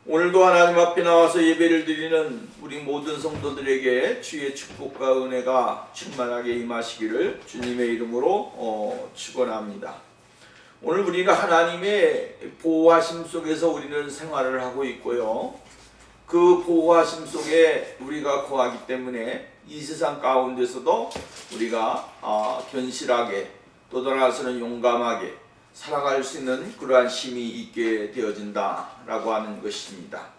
오늘도 하나님 앞에 나와서 예배를 드리는 우리 모든 성도들에게 주의 축복과 은혜가 충만하게 임하시기를 주님의 이름으로 축원합니다. 오늘 우리가 하나님의 보호하심 속에서 우리는 생활을 하고 있고요. 그 보호하심 속에 우리가 거하기 때문에 이 세상 가운데서도 우리가 견실하게 또 따라서는 용감하게 살아갈 수 있는 그러한 힘이 있게 되어진다라고 하는 것입니다.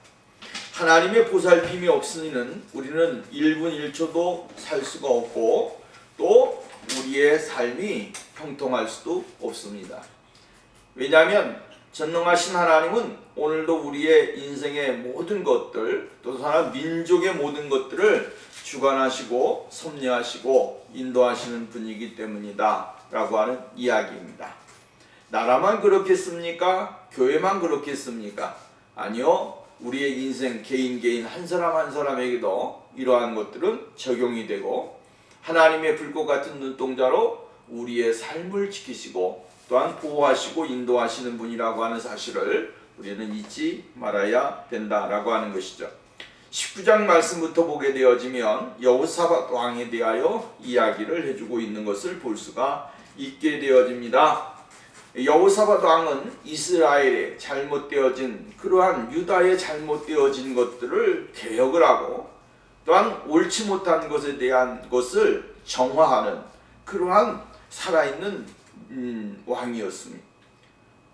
하나님의 보살핌이 없으면 우리는 1분 1초도 살 수가 없고 또 우리의 삶이 형통할 수도 없습니다. 왜냐하면 전능하신 하나님은 오늘도 우리의 인생의 모든 것들 또 사람 민족의 모든 것들을 주관하시고 섭리하시고 인도하시는 분이기 때문이다 라고 하는 이야기입니다. 나라만 그렇겠습니까? 교회만 그렇겠습니까? 아니요. 우리의 인생 개인 한 사람 한 사람에게도 이러한 것들은 적용이 되고 하나님의 불꽃 같은 눈동자로 우리의 삶을 지키시고 또한 보호하시고 인도하시는 분이라고 하는 사실을 우리는 잊지 말아야 된다라고 하는 것이죠. 19장 말씀부터 보게 되어지면 여호사밧 왕에 대하여 이야기를 해주고 있는 것을 볼 수가 있게 되어집니다. 여호사밧 왕은 이스라엘의 잘못되어진 그러한 유다의 잘못되어진 것들을 개혁을 하고 또한 옳지 못한 것에 대한 것을 정화하는 그러한 살아있는 왕이었습니다.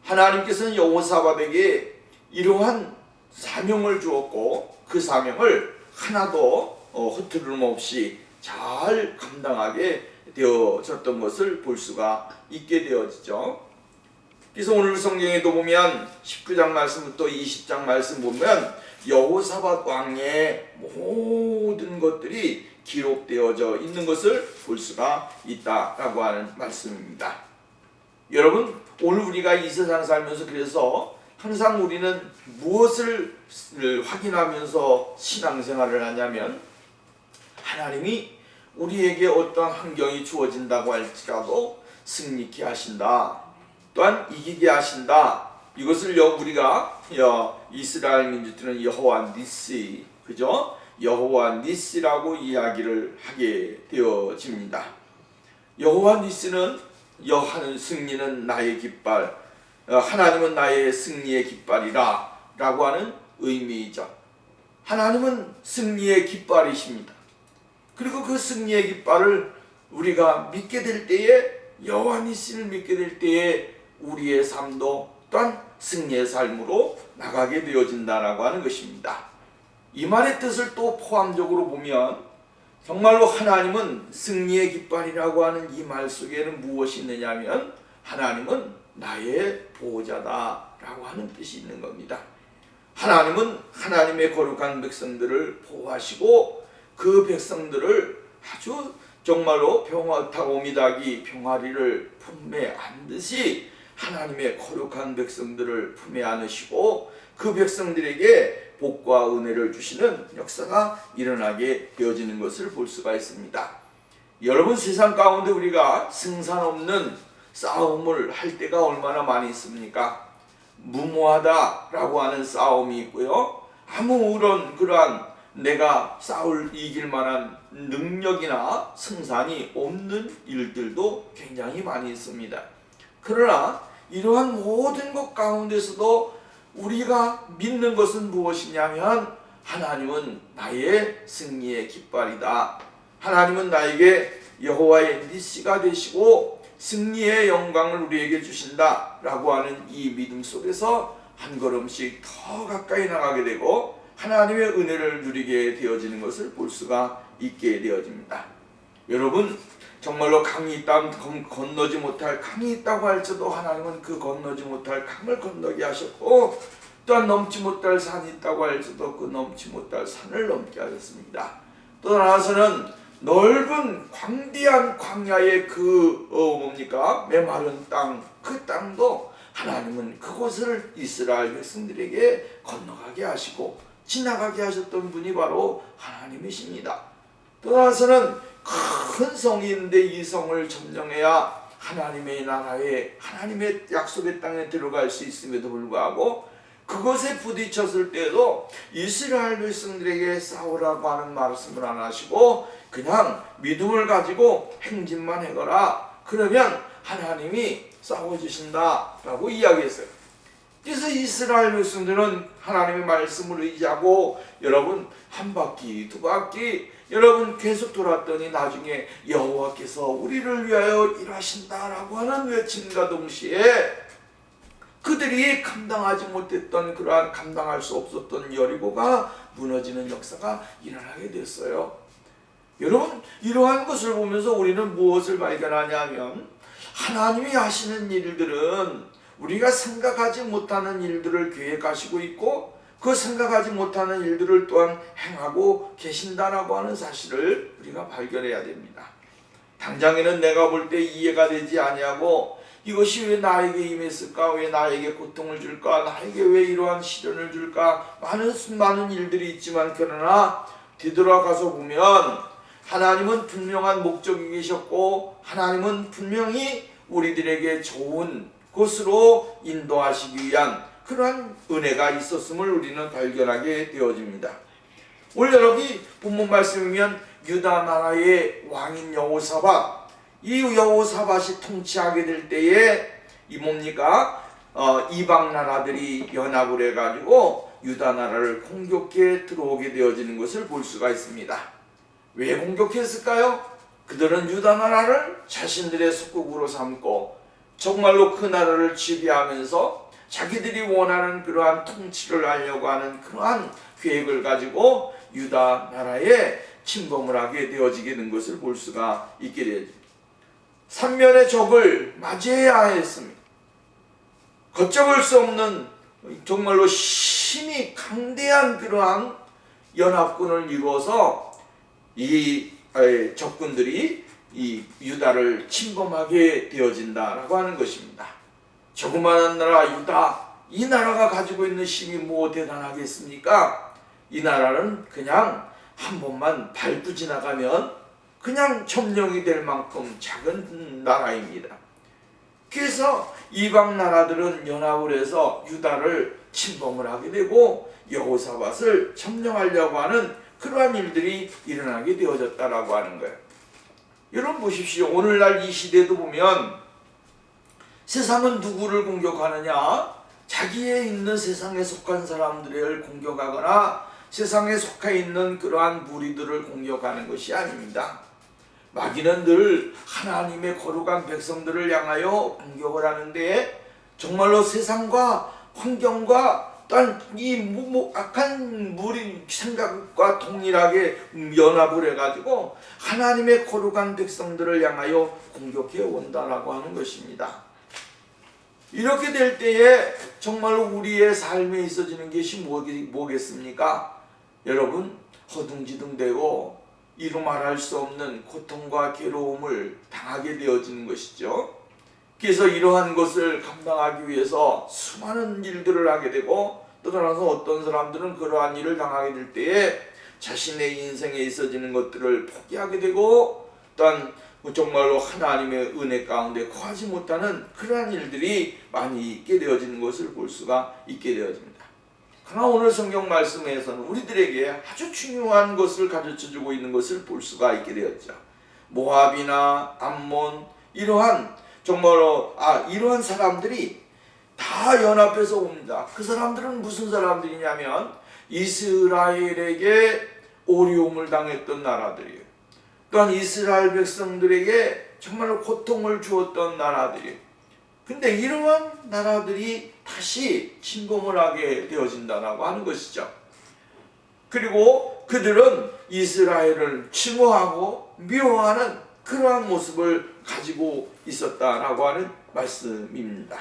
하나님께서는 여호사밧에게 이러한 사명을 주었고 그 사명을 하나도 허투름 없이 잘 감당하게 되어졌던 것을 볼 수가 있게 되어지죠. 그래서 오늘 성경에도 보면 19장 말씀부터 20장 말씀 보면 여호사밧 왕의 모든 것들이 기록되어져 있는 것을 볼 수가 있다라고 하는 말씀입니다. 여러분, 오늘 우리가 이 세상 살면서 그래서 항상 우리는 무엇을 확인하면서 신앙생활을 하냐면 하나님이 우리에게 어떠한 환경이 주어진다고 할지라도 승리케 하신다. 또한 이기게 하신다. 이것을 우리가 이스라엘 민족들은 여호와 니시, 그죠? 여호와 니시라고 이야기를 하게 되어집니다. 여호와 니시는 여호와는 승리는 나의 깃발, 하나님은 나의 승리의 깃발이라 라고 하는 의미이죠. 하나님은 승리의 깃발이십니다. 그리고 그 승리의 깃발을 우리가 믿게 될 때에 여호와 니시를 믿게 될 때에 우리의 삶도 또한 승리의 삶으로 나가게 되어진다라고 하는 것입니다. 이 말의 뜻을 또 포함적으로 보면 정말로 하나님은 승리의 깃발이라고 하는 이 말 속에는 무엇이 있느냐면 하나님은 나의 보호자다라고 하는 뜻이 있는 겁니다. 하나님은 하나님의 거룩한 백성들을 보호하시고 그 백성들을 아주 정말로 평화타오미다기 평화리를 품에 안듯이 하나님의 거룩한 백성들을 품에 안으시고 그 백성들에게 복과 은혜를 주시는 역사가 일어나게 되어지는 것을 볼 수가 있습니다. 여러분, 세상 가운데 우리가 승산 없는 싸움을 할 때가 얼마나 많이 있습니까? 무모하다라고 하는 싸움이 있고요. 아무런 그러한 내가 이길 만한 능력이나 승산이 없는 일들도 굉장히 많이 있습니다. 그러나 이러한 모든 것 가운데서도 우리가 믿는 것은 무엇이냐면 하나님은 나의 승리의 깃발이다. 하나님은 나에게 여호와의 니시가 되시고 승리의 영광을 우리에게 주신다 라고 하는 이 믿음 속에서 한 걸음씩 더 가까이 나가게 되고 하나님의 은혜를 누리게 되어지는 것을 볼 수가 있게 되어집니다. 여러분, 정말로 강이 있다면 건너지 못할 강이 있다고 할지도 하나님은 그 건너지 못할 강을 건너게 하셨고 또한 넘지 못할 산이 있다고 할지도 그 넘지 못할 산을 넘게 하셨습니다. 또 나아가서는 넓은 광대한 광야의 메마른 땅, 그 땅도 하나님은 그곳을 이스라엘 백성들에게 건너가게 하시고 지나가게 하셨던 분이 바로 하나님이십니다. 또 나아가서는 큰 성이 있는데 이 성을 점령해야 하나님의 나라에 하나님의 약속의 땅에 들어갈 수 있음에도 불구하고 그것에 부딪혔을 때도 이스라엘 백성들에게 싸우라고 하는 말씀을 안 하시고 그냥 믿음을 가지고 행진만 해거라. 그러면 하나님이 싸워주신다라고 이야기했어요. 그래서 이스라엘 백성들은 하나님의 말씀을 의지하고 여러분 한 바퀴 두 바퀴 여러분 계속 돌았더니 나중에 여호와께서 우리를 위하여 일하신다라고 하는 외침과 동시에 그들이 감당하지 못했던 그러한 감당할 수 없었던 여리고가 무너지는 역사가 일어나게 됐어요. 여러분 이러한 것을 보면서 우리는 무엇을 발견하냐면 하나님이 하시는 일들은 우리가 생각하지 못하는 일들을 계획하시고 있고 그 생각하지 못하는 일들을 또한 행하고 계신다라고 하는 사실을 우리가 발견해야 됩니다. 당장에는 내가 볼 때 이해가 되지 아니하고 이것이 왜 나에게 임했을까? 왜 나에게 고통을 줄까? 나에게 왜 이러한 시련을 줄까? 많은 일들이 있지만 그러나 뒤돌아가서 보면 하나님은 분명한 목적이 계셨고 하나님은 분명히 우리들에게 좋은 곳으로 인도하시기 위한 그러한 은혜가 있었음을 우리는 발견하게 되어집니다. 오늘 여러분이 본문 말씀이면 유다 나라의 왕인 여호사밧, 이 여호사밧이 통치하게 될 때에 이 뭡니까? 이방 나라들이 연합을 해가지고 유다 나라를 공격해 들어오게 되어지는 것을 볼 수가 있습니다. 왜 공격했을까요? 그들은 유다 나라를 자신들의 속국으로 삼고 정말로 그 나라를 지배하면서 자기들이 원하는 그러한 통치를 하려고 하는 그러한 계획을 가지고 유다 나라에 침범을 하게 되어지게 된 것을 볼 수가 있게 되죠. 삼면의 적을 맞이해야 했습니다. 걷잡을 수 없는 정말로 힘이 강대한 그러한 연합군을 이루어서 이 적군들이 이 유다를 침범하게 되어진다라고 하는 것입니다. 조그마한 나라 유다, 이 나라가 가지고 있는 힘이 뭐 대단하겠습니까? 이 나라는 그냥 한 번만 밟고 지나가면 그냥 점령이 될 만큼 작은 나라입니다. 그래서 이방 나라들은 연합을 해서 유다를 침범을 하게 되고 여호사밧을 점령하려고 하는 그러한 일들이 일어나게 되어졌다라고 하는 거예요. 여러분 보십시오. 오늘날 이 시대도 보면 세상은 누구를 공격하느냐? 자기에 있는 세상에 속한 사람들을 공격하거나 세상에 속해 있는 그러한 무리들을 공격하는 것이 아닙니다. 마귀는 늘 하나님의 거룩한 백성들을 향하여 공격을 하는데 정말로 세상과 환경과 또한 이 악한 무리 생각과 동일하게 연합을 해가지고 하나님의 거룩한 백성들을 향하여 공격해 온다라고 하는 것입니다. 이렇게 될 때에 정말로 우리의 삶에 있어지는 것이 뭐겠습니까? 여러분 허둥지둥되고 이루 말할 수 없는 고통과 괴로움을 당하게 되어지는 것이죠. 그래서 이러한 것을 감당하기 위해서 수많은 일들을 하게 되고 또 따라서 어떤 사람들은 그러한 일을 당하게 될 때에 자신의 인생에 있어지는 것들을 포기하게 되고 또한 정말로 하나님의 은혜 가운데 거하지 못하는 그러한 일들이 많이 있게 되어지는 것을 볼 수가 있게 되어집니다. 그러나 오늘 성경 말씀에서는 우리들에게 아주 중요한 것을 가르쳐주고 있는 것을 볼 수가 있게 되었죠. 모압이나 암몬 이러한 정말로 이러한 사람들이 다 연합해서 옵니다. 그 사람들은 무슨 사람들이냐면 이스라엘에게 어려움을 당했던 나라들이에요. 또한 이스라엘 백성들에게 정말로 고통을 주었던 나라들이에요. 근데 이러한 나라들이 다시 침범을 하게 되어진다라고 하는 것이죠. 그리고 그들은 이스라엘을 증오하고 미워하는 그러한 모습을 가지고 있었다라고 하는 말씀입니다.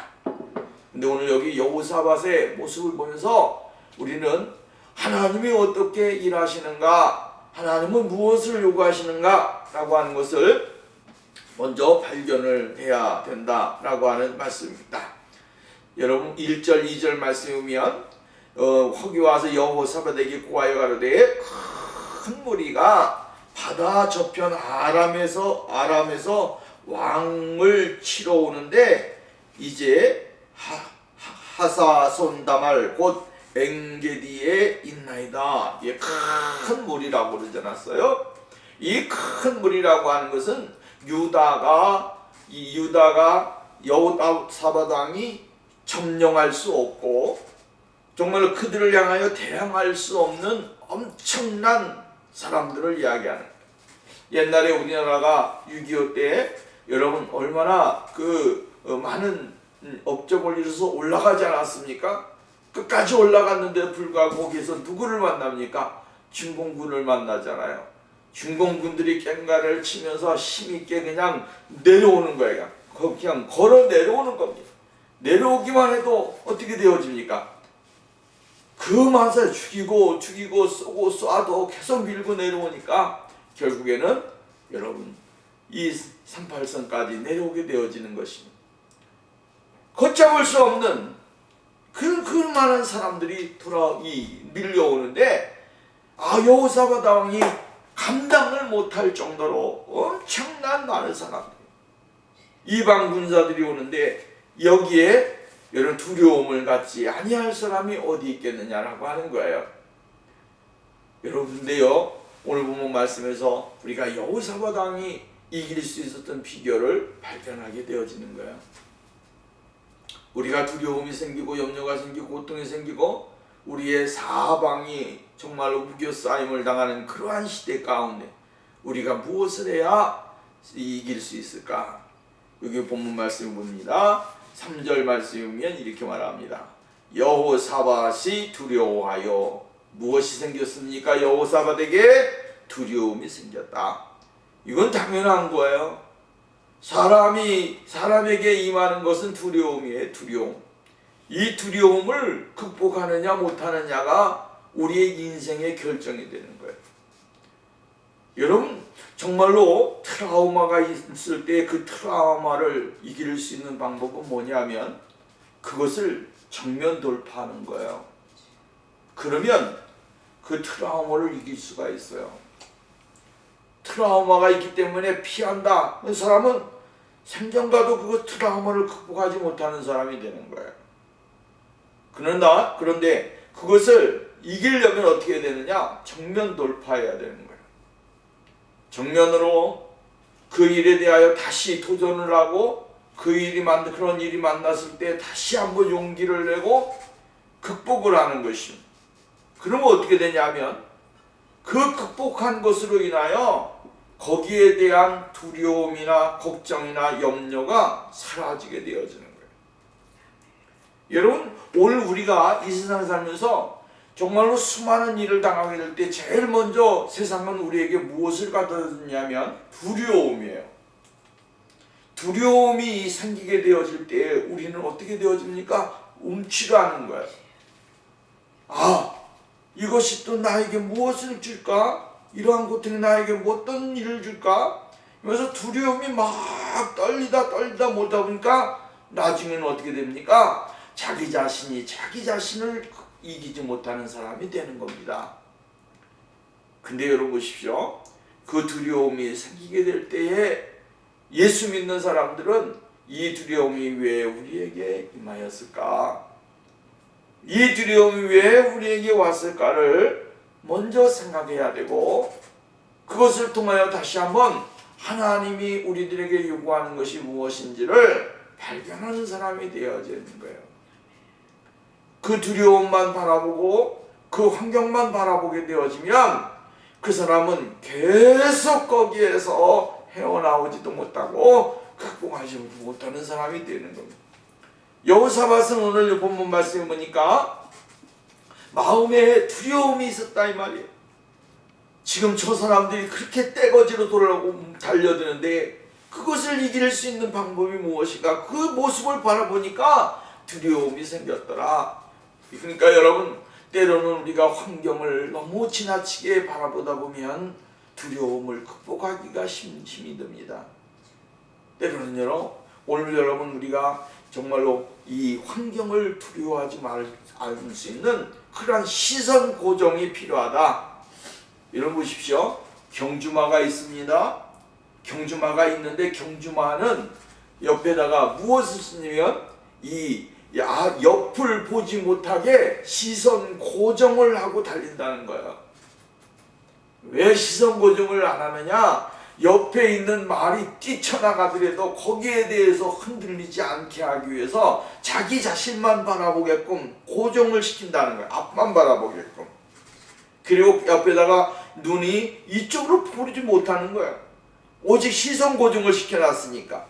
근데 오늘 여기 여호사밧의 모습을 보면서 우리는 하나님이 어떻게 일하시는가, 하나님은 무엇을 요구하시는가 라고 하는 것을 먼저 발견을 해야 된다라고 하는 말씀입니다. 여러분 1절 2절 말씀에 보면 거기 와서 여호사밧에게 고하여 가로되 큰 무리가 바다 저편 아람에서 왕을 치러 오는데 이제 하사손다말 곧 엥게디에 있나이다. 이게 큰 물이라고 그러지 않았어요? 이 큰 물이라고 하는 것은 유다가 여호사밧 점령할 수 없고 정말 그들을 향하여 대항할 수 없는 엄청난 사람들을 이야기하는 거예요. 옛날에 우리나라가 6.25 때 여러분 얼마나 많은 업적을 이뤄서 올라가지 않았습니까? 끝까지 올라갔는데도 불구하고 거기에서 누구를 만납니까? 중공군을 만나잖아요. 중공군들이 깽가를 치면서 힘있게 그냥 내려오는 거예요. 그냥 걸어 내려오는 겁니다. 내려오기만 해도 어떻게 되어집니까? 그 맛에 죽이고 쏘고 쏴도 계속 밀고 내려오니까 결국에는 여러분 이 38선까지 내려오게 되어지는 것입니다. 걷잡을 수 없는 그 많은 사람들이 밀려오는데 여호사밧 왕이 감당을 못할 정도로 엄청난 많은 사람들, 이방 군사들이 오는데 여기에 이런 두려움을 갖지 아니할 사람이 어디 있겠느냐라고 하는 거예요. 여러분인데요, 오늘 본문 말씀에서 우리가 여호사밧 왕이 이길 수 있었던 비결을 발견하게 되어지는 거예요. 우리가 두려움이 생기고 염려가 생기고 고통이 생기고 우리의 사방이 정말로 우겨싸임을 당하는 그러한 시대 가운데 우리가 무엇을 해야 이길 수 있을까? 여기 본문 말씀을 봅니다. 3절 말씀에 보면 이렇게 말합니다. 여호사밧이 두려워하여 무엇이 생겼습니까? 여호사밧에게 두려움이 생겼다. 이건 당연한 거예요. 사람에게 임하는 것은 두려움이에요. 두려움. 이 두려움을 극복하느냐 못하느냐가 우리의 인생의 결정이 되는 거예요. 여러분 정말로 트라우마가 있을 때 그 트라우마를 이길 수 있는 방법은 뭐냐면 그것을 정면 돌파하는 거예요. 그러면 그 트라우마를 이길 수가 있어요. 트라우마가 있기 때문에 피한다. 그 사람은 생전가도 그 트라우마를 극복하지 못하는 사람이 되는 거예요. 그런데 그것을 이기려면 어떻게 해야 되느냐? 정면 돌파해야 되는 거예요. 정면으로 그 일에 대하여 다시 도전을 하고 그런 일이 만났을 때 다시 한번 용기를 내고 극복을 하는 것입니다. 그러면 어떻게 되냐면 그 극복한 것으로 인하여 거기에 대한 두려움이나 걱정이나 염려가 사라지게 되어지는 거예요. 여러분 오늘 우리가 이 세상을 살면서 정말로 수많은 일을 당하게 될 때 제일 먼저 세상은 우리에게 무엇을 갖다 주냐면 두려움이에요. 두려움이 생기게 되어질 때 우리는 어떻게 되어집니까? 움츠러하는 거예요. 이것이 또 나에게 무엇을 줄까? 이러한 고통이 나에게 어떤 일을 줄까? 그래서 두려움이 막 떨리다 못하다 보니까 나중에는 어떻게 됩니까? 자기 자신을 이기지 못하는 사람이 되는 겁니다. 근데 여러분 보십시오. 그 두려움이 생기게 될 때에 예수 믿는 사람들은 이 두려움이 왜 우리에게 임하였을까? 이 두려움이 왜 우리에게 왔을까를 먼저 생각해야 되고 그것을 통하여 다시 한번 하나님이 우리들에게 요구하는 것이 무엇인지를 발견하는 사람이 되어지는 거예요. 그 두려움만 바라보고 그 환경만 바라보게 되어지면 그 사람은 계속 거기에서 헤어나오지도 못하고 극복하지 못하는 사람이 되는 겁니다. 여호사밧은 오늘 본문 말씀에 보니까 마음에 두려움이 있었다 이 말이에요. 지금 저 사람들이 그렇게 떼거지로 달려드는데 그것을 이길 수 있는 방법이 무엇인가? 그 모습을 바라보니까 두려움이 생겼더라. 그러니까 여러분 때로는 우리가 환경을 너무 지나치게 바라보다 보면 두려움을 극복하기가 힘이 듭니다. 때로는 오늘 여러분 우리가 정말로 이 환경을 두려워하지 말 수 있는 그러한 시선 고정이 필요하다. 여러분 보십시오. 경주마가 있습니다. 경주마가 있는데 경주마는 옆에다가 무엇을 쓰냐면 이 옆을 보지 못하게 시선 고정을 하고 달린다는 거예요. 왜 시선 고정을 안 하느냐? 옆에 있는 말이 뛰쳐나가더라도 거기에 대해서 흔들리지 않게 하기 위해서 자기 자신만 바라보게끔 고정을 시킨다는 거예요. 앞만 바라보게끔. 그리고 옆에다가 눈이 이쪽으로 보지 못하는 거예요. 오직 시선 고정을 시켜놨으니까.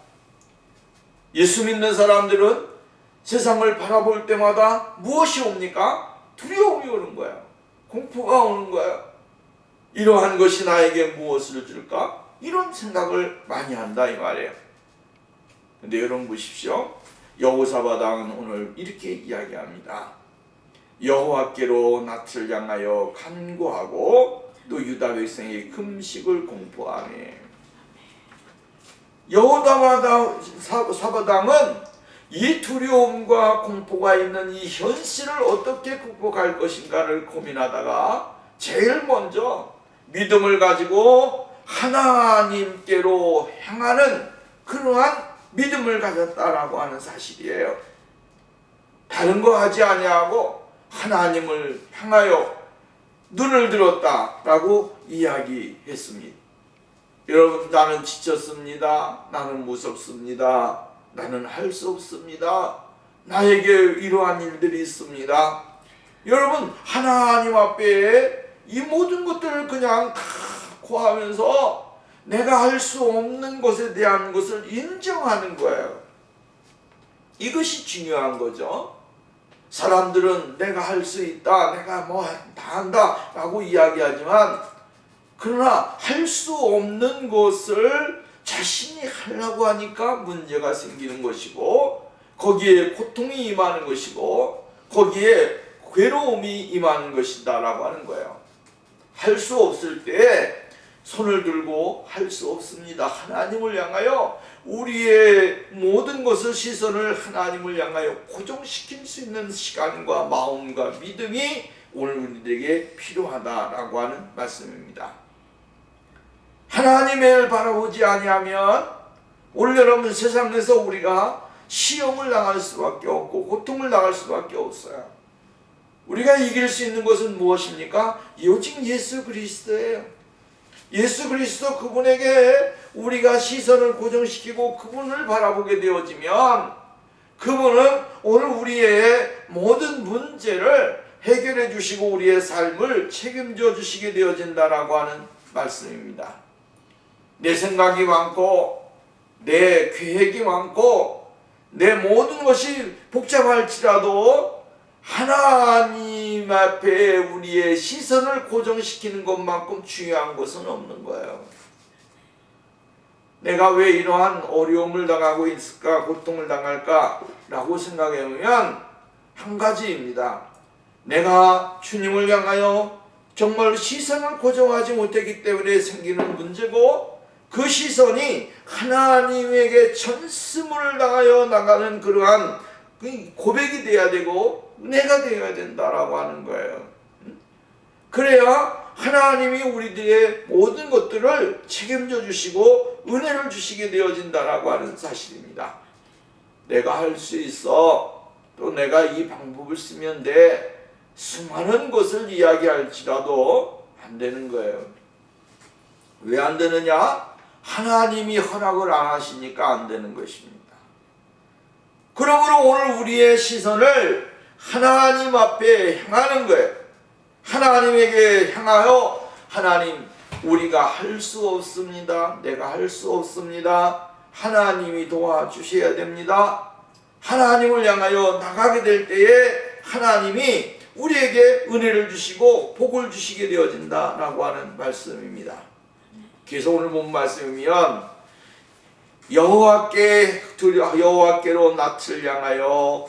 예수 믿는 사람들은 세상을 바라볼 때마다 무엇이 옵니까? 두려움이 오는 거예요. 공포가 오는 거예요. 이러한 것이 나에게 무엇을 줄까? 이런 생각을 많이 한다 이 말이에요. 근데 여러분 보십시오. 여호사밧은 오늘 이렇게 이야기합니다. 여호와께로 낯을 향하여 간구하고 또 유다 백성의 금식을 공포하네. 여호사밧은 이 두려움과 공포가 있는 이 현실을 어떻게 극복할 것인가를 고민하다가 제일 먼저 믿음을 가지고 하나님께로 향하는 그러한 믿음을 가졌다라고 하는 사실이에요. 다른 거 하지 아니하고 하나님을 향하여 눈을 들었다라고 이야기했습니다. 여러분, 나는 지쳤습니다. 나는 무섭습니다. 나는 할 수 없습니다. 나에게 이러한 일들이 있습니다. 여러분, 하나님 앞에 이 모든 것들을 그냥 다 고하면서 내가 할 수 없는 것에 대한 것을 인정하는 거예요. 이것이 중요한 거죠. 사람들은 내가 할 수 있다, 내가 뭐 다 한다 라고 이야기하지만, 그러나 할 수 없는 것을 자신이 하려고 하니까 문제가 생기는 것이고, 거기에 고통이 임하는 것이고, 거기에 괴로움이 임하는 것이다 라고 하는 거예요. 할 수 없을 때 손을 들고 할 수 없습니다. 하나님을 향하여 우리의 모든 것을 시선을 하나님을 향하여 고정시킬 수 있는 시간과 마음과 믿음이 오늘 우리들에게 필요하다라고 하는 말씀입니다. 하나님을 바라보지 아니하면 오늘 여러분 세상에서 우리가 시험을 당할 수밖에 없고 고통을 당할 수밖에 없어요. 우리가 이길 수 있는 것은 무엇입니까? 오직 예수 그리스도예요. 예수 그리스도 그분에게 우리가 시선을 고정시키고 그분을 바라보게 되어지면 그분은 오늘 우리의 모든 문제를 해결해 주시고 우리의 삶을 책임져 주시게 되어진다라고 하는 말씀입니다. 내 생각이 많고 내 계획이 많고 내 모든 것이 복잡할지라도 하나님 앞에 우리의 시선을 고정시키는 것만큼 중요한 것은 없는 거예요. 내가 왜 이러한 어려움을 당하고 있을까, 고통을 당할까 라고 생각해보면 한 가지입니다. 내가 주님을 향하여 정말 시선을 고정하지 못했기 때문에 생기는 문제고, 그 시선이 하나님에게 전심을 당하여 나가는 그러한 고백이 돼야 되고 은혜가 되어야 된다라고 하는 거예요. 그래야 하나님이 우리들의 모든 것들을 책임져 주시고 은혜를 주시게 되어진다라고 하는 사실입니다. 내가 할 수 있어, 또 내가 이 방법을 쓰면 돼, 수많은 것을 이야기할지라도 안 되는 거예요. 왜 안 되느냐? 하나님이 허락을 안 하시니까 안 되는 것입니다. 그러므로 오늘 우리의 시선을 하나님 앞에 향하는 거예요. 하나님에게 향하여 하나님, 우리가 할 수 없습니다. 내가 할 수 없습니다. 하나님이 도와주셔야 됩니다. 하나님을 향하여 나가게 될 때에 하나님이 우리에게 은혜를 주시고 복을 주시게 되어진다라고 하는 말씀입니다. 그래서 오늘 본 말씀이면 여호와께로 낯을 향하여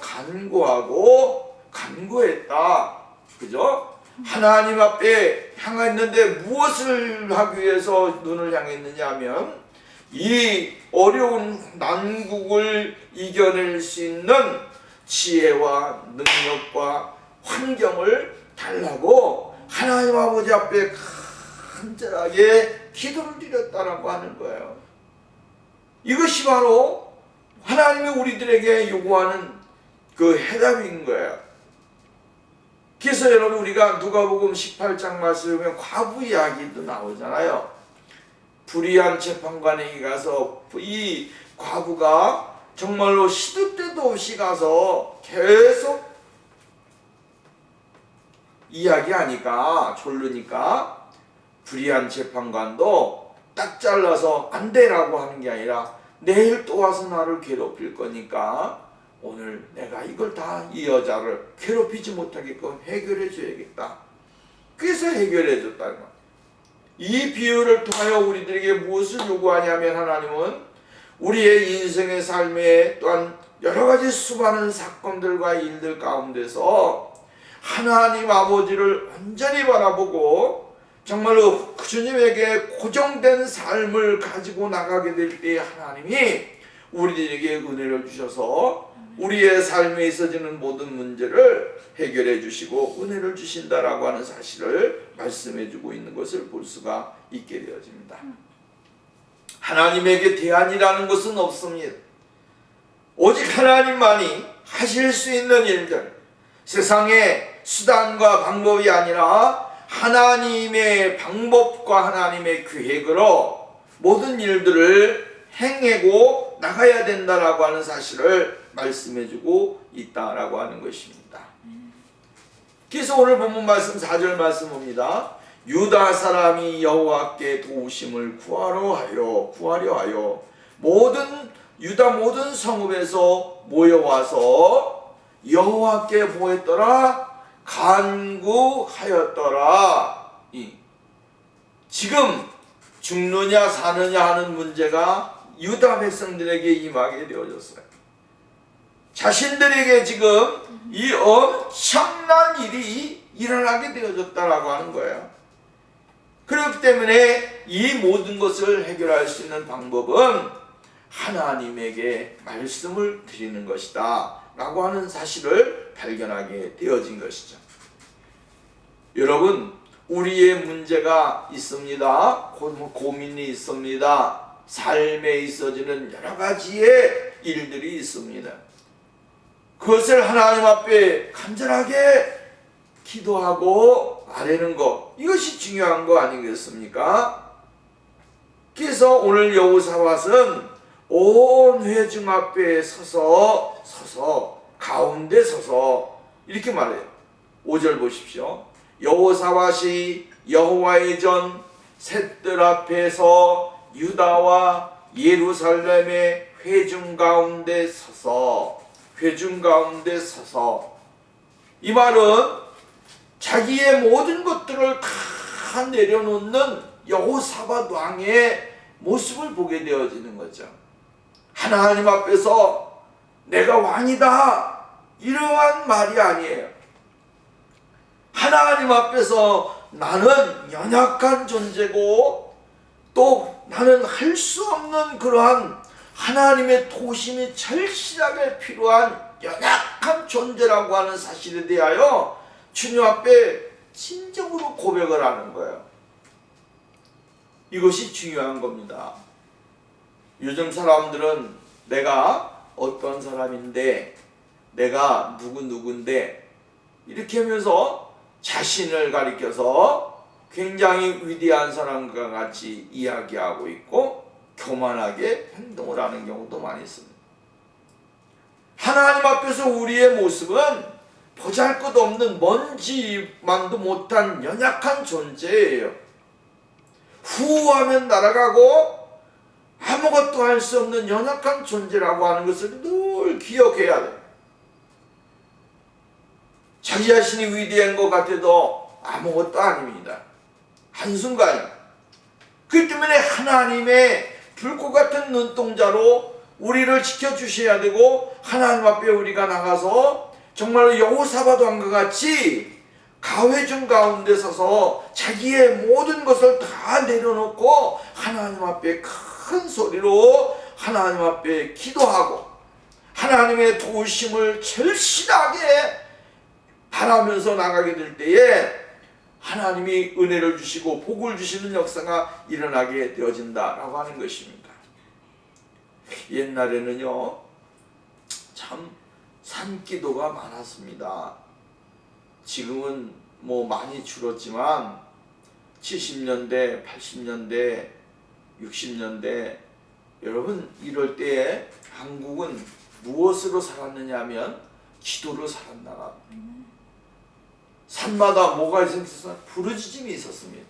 간구했다. 그죠? 하나님 앞에 향했는데 무엇을 하기 위해서 눈을 향했느냐 하면 이 어려운 난국을 이겨낼 수 있는 지혜와 능력과 환경을 달라고 하나님 아버지 앞에 간절하게 기도를 드렸다라고 하는 거예요. 이것이 바로 하나님이 우리들에게 요구하는 그 해답인 거예요. 그래서 여러분 우리가 누가복음 18장 말씀을 보면 과부 이야기도 나오잖아요. 불의한 재판관에게 가서 이 과부가 정말로 시도 때도 없이 가서 계속 이야기하니까 졸르니까 불의한 재판관도 딱 잘라서 안 되라고 하는 게 아니라 내일 또 와서 나를 괴롭힐 거니까 오늘 내가 이걸 다 이 여자를 괴롭히지 못하게끔 해결해 줘야겠다. 그래서 해결해 줬다는 거예요. 이 비유를 통하여 우리들에게 무엇을 요구하냐면 하나님은 우리의 인생의 삶에 또한 여러 가지 수많은 사건들과 일들 가운데서 하나님 아버지를 온전히 바라보고 정말로 주님에게 고정된 삶을 가지고 나가게 될 때 하나님이 우리들에게 은혜를 주셔서 우리의 삶에 있어지는 모든 문제를 해결해 주시고 은혜를 주신다라고 하는 사실을 말씀해 주고 있는 것을 볼 수가 있게 되어집니다. 하나님에게 대안이라는 것은 없습니다. 오직 하나님만이 하실 수 있는 일들, 세상의 수단과 방법이 아니라 하나님의 방법과 하나님의 계획으로 모든 일들을 행하고 나가야 된다라고 하는 사실을 말씀해주고 있다라고 하는 것입니다. 그래서 오늘 본문 말씀 4절 말씀 봅니다. 유다 사람이 여호와께 도우심을 구하려 하여 모든 유다 모든 성읍에서 모여와서 여호와께 뭐했더라? 간구하였더라. 지금 죽느냐 사느냐 하는 문제가 유다 백성들에게 임하게 되어졌어요. 자신들에게 지금 이 엄청난 일이 일어나게 되어졌다라고 하는 거예요. 그렇기 때문에 이 모든 것을 해결할 수 있는 방법은 하나님에게 말씀을 드리는 것이다 라고 하는 사실을 발견하게 되어진 것이죠. 여러분, 우리의 문제가 있습니다. 고민이 있습니다. 삶에 있어지는 여러 가지의 일들이 있습니다. 그것을 하나님 앞에 간절하게 기도하고 아뢰는 것, 이것이 중요한 거 아니겠습니까? 그래서 오늘 여호사밧은 온 회중 앞에 서서 가운데 서서 이렇게 말해요. 5절 보십시오. 여호사밧이 여호와의 전 셋들 앞에서 유다와 예루살렘의 회중 가운데 서서 이 말은 자기의 모든 것들을 다 내려놓는 여호사밧 왕의 모습을 보게 되어지는 거죠. 하나님 앞에서 내가 왕이다 이러한 말이 아니에요. 하나님 앞에서 나는 연약한 존재고 또 나는 할 수 없는 그러한 하나님의 도심이 절실하게 필요한 연약한 존재라고 하는 사실에 대하여 주님 앞에 진정으로 고백을 하는 거예요. 이것이 중요한 겁니다. 요즘 사람들은 내가 어떤 사람인데 내가 누군데 이렇게 하면서 자신을 가리켜서 굉장히 위대한 사람과 같이 이야기하고 있고 교만하게 행동을 하는 경우도 많이 있습니다. 하나님 앞에서 우리의 모습은 보잘것없는 먼지만도 못한 연약한 존재예요. 후하면 날아가고 아무것도 할 수 없는 연약한 존재라고 하는 것을 늘 기억해야 돼요. 자기 자신이 위대한 것 같아도 아무것도 아닙니다. 한순간. 그렇기 때문에 하나님의 불꽃 같은 눈동자로 우리를 지켜주셔야 되고 하나님 앞에 우리가 나가서 정말로 여호사밧 왕과 같이 가회중 가운데 서서 자기의 모든 것을 다 내려놓고 하나님 앞에 큰 소리로 하나님 앞에 기도하고 하나님의 도우심을 절실하게 바라면서 나가게 될 때에 하나님이 은혜를 주시고 복을 주시는 역사가 일어나게 되어진다라고 하는 것입니다. 옛날에는요, 참 산기도가 많았습니다. 지금은 뭐 많이 줄었지만 70년대, 80년대, 60년대 여러분 이럴 때에 한국은 무엇으로 살았느냐 하면 기도로 살았나 봐. 산마다 뭐가 있었어요? 부르짖음이 있었습니다.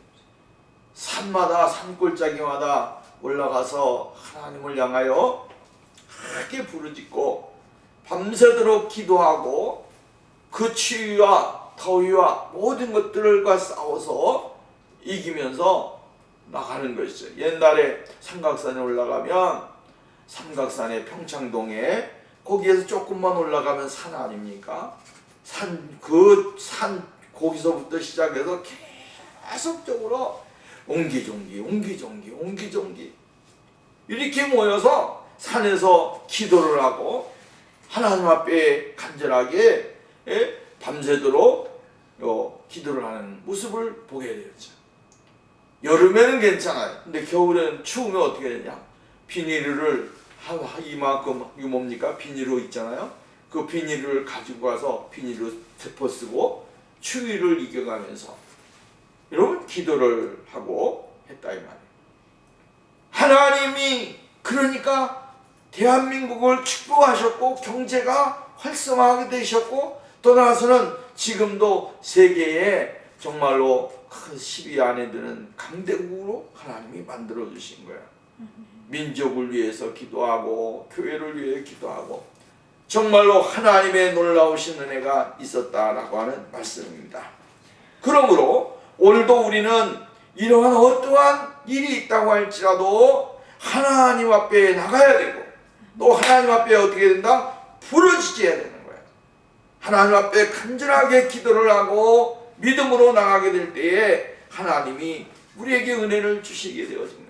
산마다 산골짜기마다 올라가서 하나님을 향하여 크게 부르짖고 밤새도록 기도하고 그 추위와 더위와 모든 것들과 싸워서 이기면서 나가는 것이죠. 옛날에 삼각산에 올라가면 삼각산의 평창동에 거기에서 조금만 올라가면 산 아닙니까? 산 거기서부터 시작해서 계속적으로 옹기종기 이렇게 모여서 산에서 기도를 하고 하나님 앞에 간절하게 밤새도록 기도를 하는 모습을 보게 되었죠. 여름에는 괜찮아요. 근데 겨울에는 추우면 어떻게 되냐? 비닐을 이만큼 이거 뭡니까? 비닐로 있잖아요. 그 비닐을 가지고 가서 비닐로 덮어 쓰고 추위를 이겨가면서 여러분 기도를 하고 했다 이 말이에요. 하나님이 그러니까 대한민국을 축복하셨고 경제가 활성화하게 되셨고 또 나서는 지금도 세계에 정말로 큰 시비 안에 드는 강대국으로 하나님이 만들어 주신 거예요. 민족을 위해서 기도하고 교회를 위해 기도하고 정말로 하나님의 놀라우신 은혜가 있었다라고 하는 말씀입니다. 그러므로 오늘도 우리는 이러한 어떠한 일이 있다고 할지라도 하나님 앞에 나가야 되고 또 하나님 앞에 어떻게 된다? 부르짖어야 되는 거예요. 하나님 앞에 간절하게 기도를 하고 믿음으로 나가게 될 때에 하나님이 우리에게 은혜를 주시게 되어진 거예요.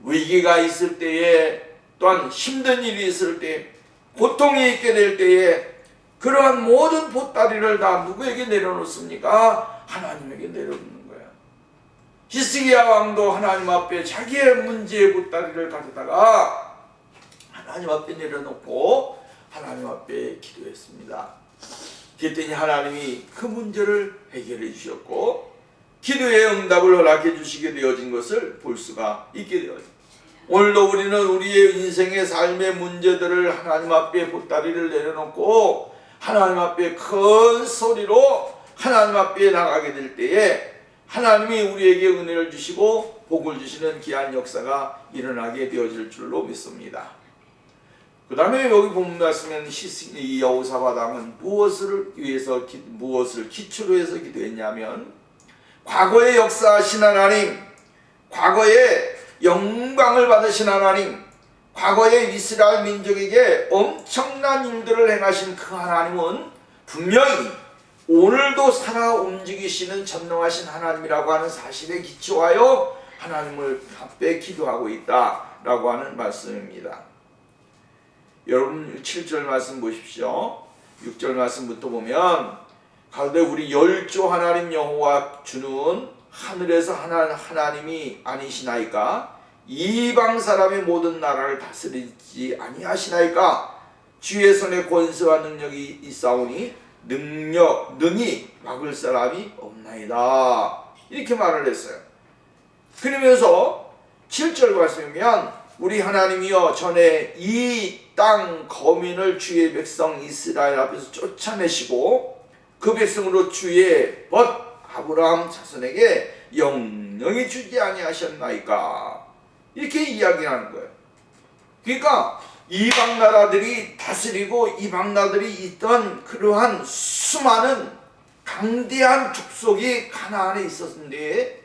위기가 있을 때에 또한 힘든 일이 있을 때 고통이 있게 될 때에 그러한 모든 보따리를 다 누구에게 내려놓습니까? 하나님에게 내려놓는 거예요. 히스기야 왕도 하나님 앞에 자기의 문제의 보따리를 가져다가 하나님 앞에 내려놓고 하나님 앞에 기도했습니다. 그랬더니 하나님이 그 문제를 해결해 주셨고 기도의 응답을 허락해 주시게 되어진 것을 볼 수가 있게 되어집니다. 오늘도 우리는 우리의 인생의 삶의 문제들을 하나님 앞에 보따리를 내려놓고 하나님 앞에 큰 소리로 하나님 앞에 나가게 될 때에 하나님이 우리에게 은혜를 주시고 복을 주시는 귀한 역사가 일어나게 되어질 줄로 믿습니다. 그 다음에 여기 본문 말씀에는 이 여호사밧 왕은 무엇을 기초로 해서 기도했냐면 과거의 역사하신 하나님, 과거의 영광을 받으신 하나님, 과거의 이스라엘 민족에게 엄청난 일들을 행하신 그 하나님은 분명히 오늘도 살아 움직이시는 전능하신 하나님이라고 하는 사실에 기초하여 하나님을 앞에 기도하고 있다라고 하는 말씀입니다. 여러분 7절 말씀 보십시오. 6절 말씀부터 보면 가운데 우리 열조 하나님 여호와 주는 하늘에서 하나님이 아니시나이까? 이방 사람의 모든 나라를 다스리지 아니하시나이까? 주의 손에 권세와 능력이 있사오니 능히 막을 사람이 없나이다. 이렇게 말을 했어요. 그러면서 7절 말씀이면 우리 하나님이여 전에 이 땅 거민을 주의 백성 이스라엘 앞에서 쫓아내시고 그 백성으로 주의 벗 아브라함 자손에게 영영히 주지 아니하셨나이까? 이렇게 이야기하는 거예요. 그러니까 이방 나라들이 다스리고 이방 나라들이 있던 그러한 수많은 강대한 족속이 가나안에 있었는데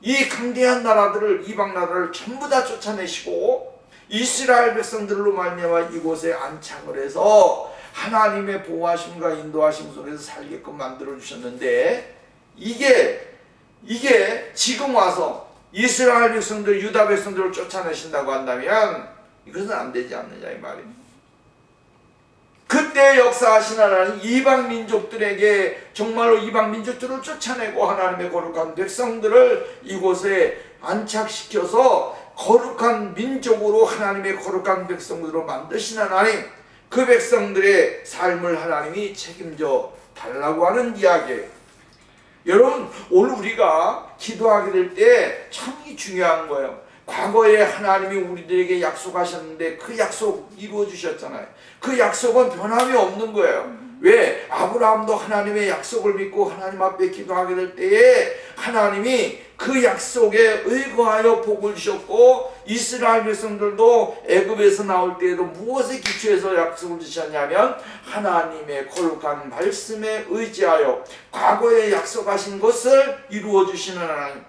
이 강대한 나라들을 이방 나라를 전부 다 쫓아내시고 이스라엘 백성들로 말미암아 이곳에 안착을 해서 하나님의 보호하심과 인도하심 속에서 살게끔 만들어 주셨는데 이게 지금 와서 이스라엘 백성들, 유다 백성들을 쫓아내신다고 한다면 이것은 안 되지 않느냐 이 말입니다. 그때 역사하신 하나님 이방 민족들에게 정말로 이방 민족들을 쫓아내고 하나님의 거룩한 백성들을 이곳에 안착시켜서 거룩한 민족으로 하나님의 거룩한 백성으로 만드신 하나님, 그 백성들의 삶을 하나님이 책임져 달라고 하는 이야기예요. 여러분, 오늘 우리가 기도하게 될 때 참이 중요한 거예요. 과거에 하나님이 우리들에게 약속하셨는데 그 약속 이루어 주셨잖아요. 그 약속은 변함이 없는 거예요. 왜? 아브라함도 하나님의 약속을 믿고 하나님 앞에 기도하게 될 때에 하나님이 그 약속에 의거하여 복을 주셨고, 이스라엘 백성들도 애굽에서 나올 때에도 무엇에 기초해서 약속을 주셨냐면 하나님의 거룩한 말씀에 의지하여 과거에 약속하신 것을 이루어 주시는 하나님.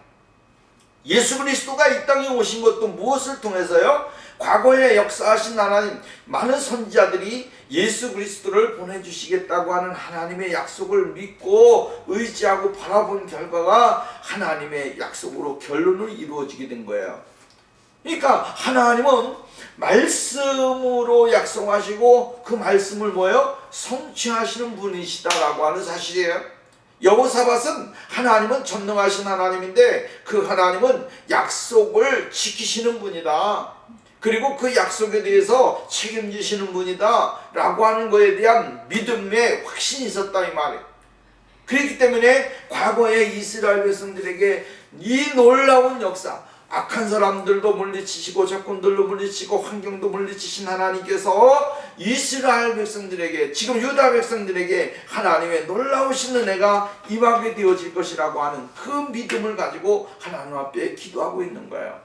예수 그리스도가 이 땅에 오신 것도 무엇을 통해서요? 과거에 역사하신 하나님, 많은 선지자들이 예수 그리스도를 보내주시겠다고 하는 하나님의 약속을 믿고 의지하고 바라본 결과가 하나님의 약속으로 결론을 이루어지게 된 거예요. 그러니까 하나님은 말씀으로 약속하시고 그 말씀을 뭐예요? 성취하시는 분이시다라고 하는 사실이에요. 여호사밧은 하나님은 전능하신 하나님인데 그 하나님은 약속을 지키시는 분이다. 그리고 그 약속에 대해서 책임지시는 분이다 라고 하는 것에 대한 믿음의 확신이 있었다 이 말이에요. 그렇기 때문에 과거에 이스라엘 백성들에게 이 놀라운 역사, 악한 사람들도 물리치시고 적군들도 물리치고 환경도 물리치신 하나님께서 이스라엘 백성들에게, 지금 유다 백성들에게 하나님의 놀라우신 은혜가 임하게 되어질 것이라고 하는 그 믿음을 가지고 하나님 앞에 기도하고 있는 거예요.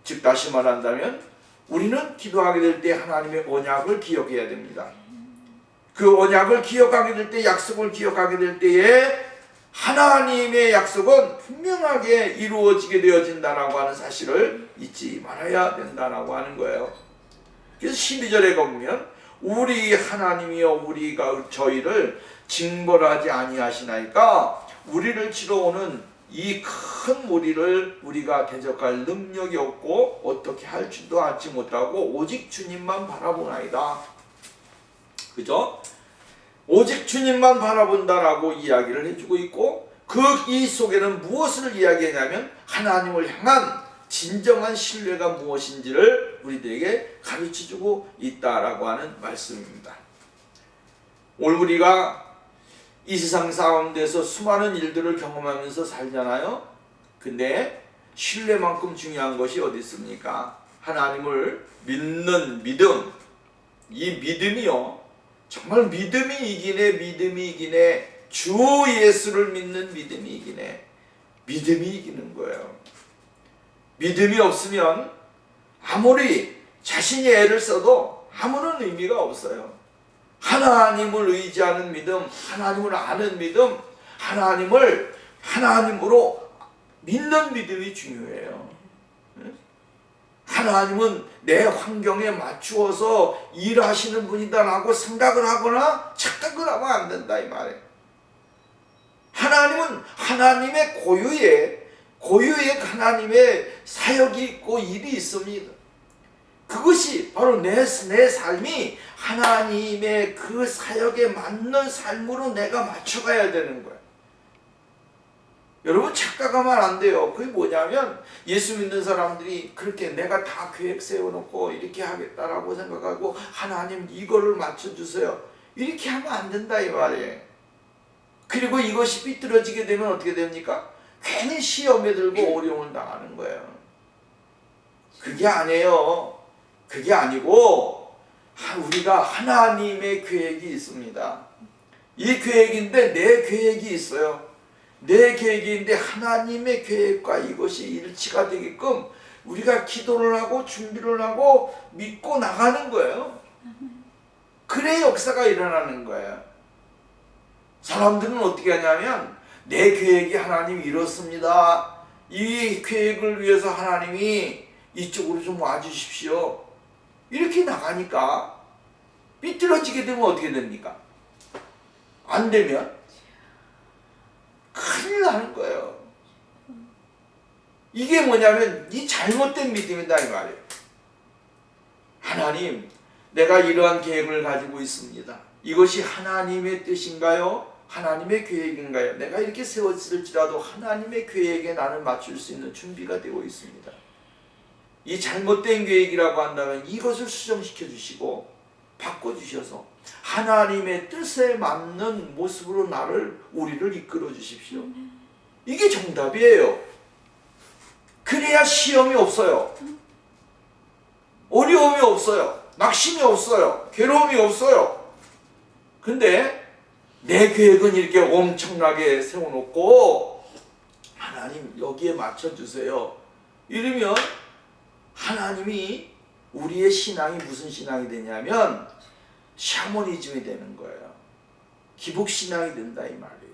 즉 다시 말한다면 우리는 기도하게 될 때 하나님의 언약을 기억해야 됩니다. 그 언약을 기억하게 될 때, 약속을 기억하게 될 때에 하나님의 약속은 분명하게 이루어지게 되어진다라고 하는 사실을 잊지 말아야 된다라고 하는 거예요. 그래서 12절에 보면 우리 하나님이여 우리가 저희를 징벌하지 아니하시나이까 우리를 치러 오는 이 큰 무리를 우리가 대적할 능력이 없고 어떻게 할 줄도 알지 못하고 오직 주님만 바라보나이다. 그죠? 오직 주님만 바라본다라고 이야기를 해주고 있고, 그 이 속에는 무엇을 이야기하냐면 하나님을 향한 진정한 신뢰가 무엇인지를 우리들에게 가르쳐주고 있다라고 하는 말씀입니다. 오늘 우리가 이 세상 가운데서 수많은 일들을 경험하면서 살잖아요. 근데 신뢰만큼 중요한 것이 어디 있습니까? 하나님을 믿는 믿음. 이 믿음이요, 정말 믿음이 이기네. 주 예수를 믿는 믿음이 이기네. 믿음이 이기는 거예요. 믿음이 없으면 아무리 자신이 애를 써도 아무런 의미가 없어요. 하나님을 의지하는 믿음, 하나님을 아는 믿음, 하나님을 하나님으로 믿는 믿음이 중요해요. 하나님은 내 환경에 맞추어서 일하시는 분이다라고 생각을 하거나 착각을 하면 안 된다 이 말이에요. 하나님은 하나님의 고유에 하나님의 사역이 있고 일이 있습니다. 그것이 바로 내 삶이 하나님의 그 사역에 맞는 삶으로 내가 맞춰가야 되는 거예요. 여러분 착각하면 안 돼요. 그게 뭐냐면 예수 믿는 사람들이 그렇게 내가 다 계획 세워놓고 이렇게 하겠다라고 생각하고 하나님 이거를 맞춰주세요, 이렇게 하면 안 된다 이 말이에요. 그리고 이것이 삐뚤어지게 되면 어떻게 됩니까? 괜히 시험에 들고 어려움을 당하는 거예요. 그게 아니에요. 그게 아니고 우리가 하나님의 계획이 있습니다. 이 계획인데 내 계획이 있어요. 내 계획인데 하나님의 계획과 이것이 일치가 되게끔 우리가 기도를 하고 준비를 하고 믿고 나가는 거예요. 그래 역사가 일어나는 거예요. 사람들은 어떻게 하냐면 내 계획이 하나님 이렇습니다. 이 계획을 위해서 하나님이 이쪽으로 좀 와주십시오, 이렇게 나가니까 삐뚤어지게 되면 어떻게 됩니까? 안 되면 큰일 나는 거예요. 이게 뭐냐면 이 잘못된 믿음이다 이 말이에요. 하나님, 내가 이러한 계획을 가지고 있습니다. 이것이 하나님의 뜻인가요? 하나님의 계획인가요? 내가 이렇게 세웠을지라도 하나님의 계획에 나는 맞출 수 있는 준비가 되고 있습니다. 이 잘못된 계획이라고 한다면 이것을 수정시켜 주시고 바꿔주셔서 하나님의 뜻에 맞는 모습으로 우리를 이끌어 주십시오. 이게 정답이에요. 그래야 시험이 없어요. 어려움이 없어요. 낙심이 없어요. 괴로움이 없어요. 근데 내 계획은 이렇게 엄청나게 세워놓고 하나님 여기에 맞춰주세요. 이러면 하나님이 우리의 신앙이 무슨 신앙이 되냐면 샤머니즘이 되는 거예요. 기복신앙이 된다 이 말이에요.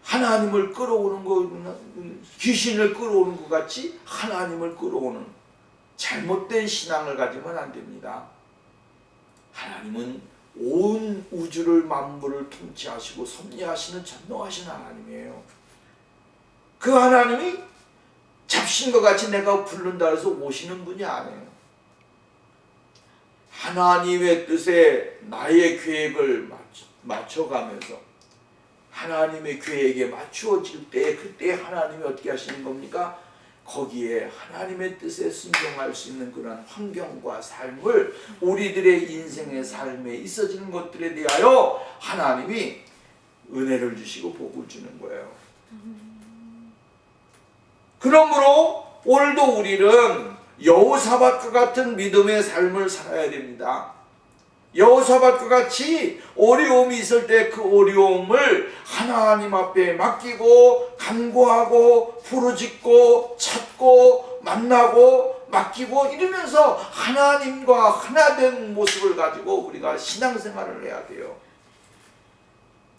하나님을 끌어오는 거, 귀신을 끌어오는 것 같이 하나님을 끌어오는 잘못된 신앙을 가지면 안 됩니다. 하나님은 온 우주를 만물을 통치하시고 섭리하시는 전능하신 하나님이에요. 그 하나님이 잡신과 같이 내가 부른다 해서 오시는 분이 아니에요. 하나님의 뜻에 나의 계획을 맞춰가면서 하나님의 계획에 맞추어질 때 그때 하나님이 어떻게 하시는 겁니까? 거기에 하나님의 뜻에 순종할 수 있는 그런 환경과 삶을 우리들의 인생의 삶에 있어지는 것들에 대하여 하나님이 은혜를 주시고 복을 주는 거예요. 그러므로 오늘도 우리는 여호사밧과 같은 믿음의 삶을 살아야 됩니다. 여호사밧과 같이 어려움이 있을 때 그 어려움을 하나님 앞에 맡기고 간구하고 부르짖고 찾고 만나고 맡기고 이러면서 하나님과 하나 된 모습을 가지고 우리가 신앙생활을 해야 돼요.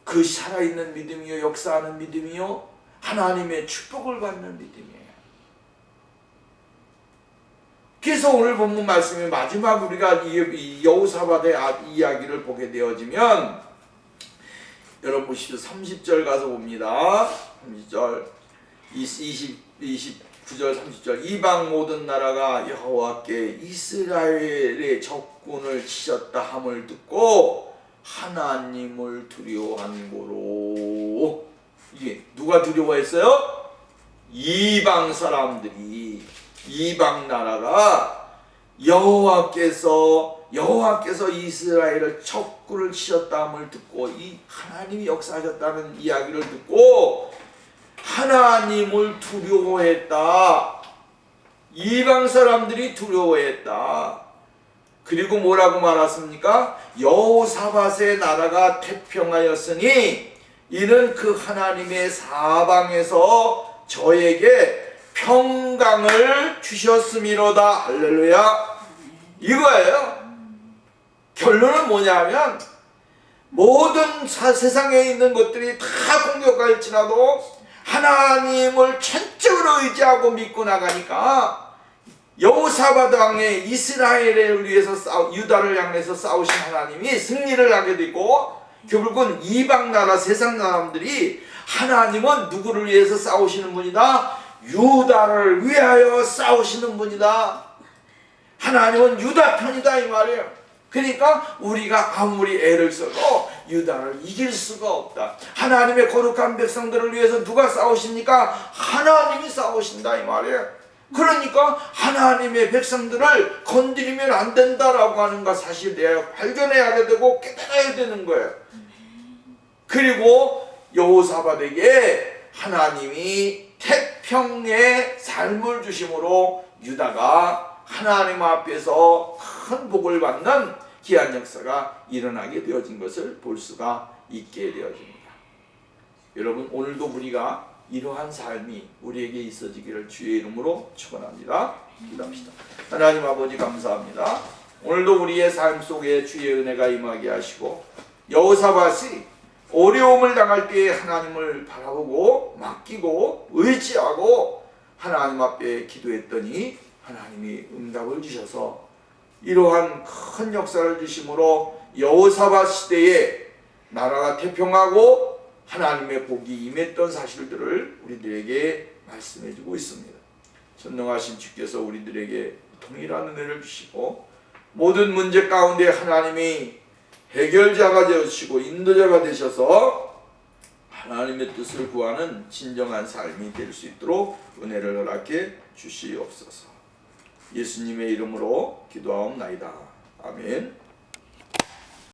그 살아있는 믿음이요 역사하는 믿음이요 하나님의 축복을 받는 믿음이에요. 그래서 오늘 본문 말씀의 마지막 우리가 이 여호사밧의 이야기를 보게 되어지면 여러분 보십시오. 30절 가서 봅니다. 30절 29절 30절 이방 모든 나라가 여호와께 이스라엘의 적군을 치셨다 함을 듣고 하나님을 두려워한 고로. 이게 누가 두려워했어요? 이방 사람들이, 이방 나라가 여호와께서 이스라엘을 적군을 치셨다함을 듣고 이 하나님이 역사하셨다는 이야기를 듣고 하나님을 두려워했다. 이방 사람들이 두려워했다. 그리고 뭐라고 말했습니까? 여호사밧의 나라가 태평하였으니 이는 그 하나님의 사방에서 저에게 평강을 주셨음이로다. 할렐루야. 이거예요. 결론은 뭐냐면 모든 세상에 있는 것들이 다 공격할지라도 하나님을 전적으로 의지하고 믿고 나가니까 여호사밧 왕의 이스라엘을 위해서 유다를 향해서 싸우신 하나님이 승리를 하게 되고 결국은 이방 나라 세상 사람들이 하나님은 누구를 위해서 싸우시는 분이다? 유다를 위하여 싸우시는 분이다. 하나님은 유다 편이다 이 말이에요. 그러니까 우리가 아무리 애를 써도 유다를 이길 수가 없다. 하나님의 거룩한 백성들을 위해서 누가 싸우십니까? 하나님이 싸우신다 이 말이에요. 그러니까 하나님의 백성들을 건드리면 안 된다라고 하는 것 사실 내가 발견해야 되고 깨달아야 되는 거예요. 그리고 여호사밧에게 하나님이 태평의 삶을 주심으로 유다가 하나님 앞에서 큰 복을 받는 귀한 역사가 일어나게 되어진 것을 볼 수가 있게 되어집니다. 여러분 오늘도 우리가 이러한 삶이 우리에게 있어지기를 주의 이름으로 축원합니다. 기도합시다. 하나님 아버지 감사합니다. 오늘도 우리의 삶 속에 주의 은혜가 임하게 하시고 여호사밧이 어려움을 당할 때에 하나님을 바라보고 맡기고 의지하고 하나님 앞에 기도했더니 하나님이 응답을 주셔서 이러한 큰 역사를 주심으로 여호사밧 시대에 나라가 태평하고 하나님의 복이 임했던 사실들을 우리들에게 말씀해주고 있습니다. 전능하신 주께서 우리들에게 동일한 은혜를 주시고 모든 문제 가운데 하나님이 해결자가 되시고 인도자가 되셔서 하나님의 뜻을 구하는 진정한 삶이 될 수 있도록 은혜를 허락해 주시옵소서. 예수님의 이름으로 기도하옵나이다. 아멘.